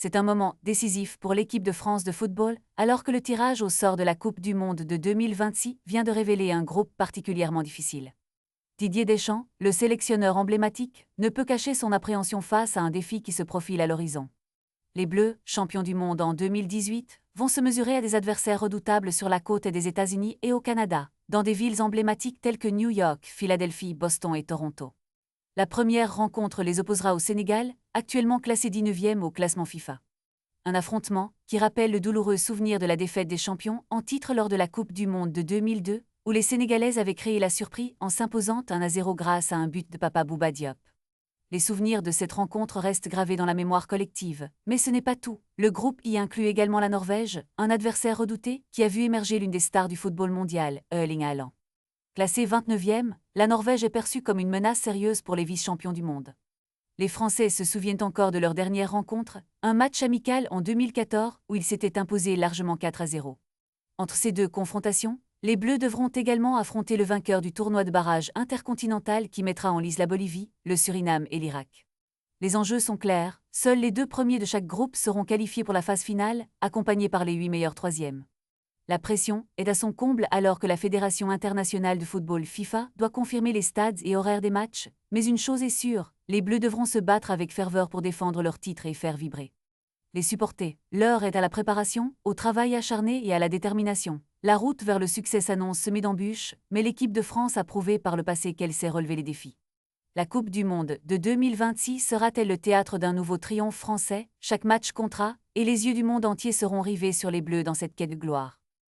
C'est un moment décisif pour l'équipe de France de football, alors que le tirage au sort de la Coupe du Monde de 2026 vient de révéler un groupe particulièrement difficile. Didier Deschamps, le sélectionneur emblématique, ne peut cacher son appréhension face à un défi qui se profile à l'horizon. Les Bleus, champions du monde en 2018, vont se mesurer à des adversaires redoutables sur la côte des États-Unis et au Canada, dans des villes emblématiques telles que New York, Philadelphie, Boston et Toronto. La première rencontre les opposera au Sénégal, actuellement classé 19e au classement FIFA. Un affrontement qui rappelle le douloureux souvenir de la défaite des champions en titre lors de la Coupe du Monde de 2002, où les Sénégalaises avaient créé la surprise en s'imposant 1-0 grâce à un but de Papa Bouba Diop. Les souvenirs de cette rencontre restent gravés dans la mémoire collective. Mais ce n'est pas tout. Le groupe y inclut également la Norvège, un adversaire redouté qui a vu émerger l'une des stars du football mondial, Erling Haaland. Classée 29e, la Norvège est perçue comme une menace sérieuse pour les vice-champions du monde. Les Français se souviennent encore de leur dernière rencontre, un match amical en 2014 où ils s'étaient imposés largement 4-0. Entre ces deux confrontations, les Bleus devront également affronter le vainqueur du tournoi de barrage intercontinental qui mettra en lice la Bolivie, le Suriname et l'Irak. Les enjeux sont clairs, seuls les 2 premiers de chaque groupe seront qualifiés pour la phase finale, accompagnés par les 8 meilleurs troisièmes. La pression est à son comble alors que la Fédération internationale de football FIFA doit confirmer les stades et horaires des matchs, mais une chose est sûre, les Bleus devront se battre avec ferveur pour défendre leur titre et faire vibrer les supporters. L'heure est à la préparation, au travail acharné et à la détermination. La route vers le succès s'annonce semée d'embûches, mais l'équipe de France a prouvé par le passé qu'elle sait relever les défis. La Coupe du Monde de 2026 sera-t-elle le théâtre d'un nouveau triomphe français? Chaque match comptera, et les yeux du monde entier seront rivés sur les Bleus dans cette quête de gloire.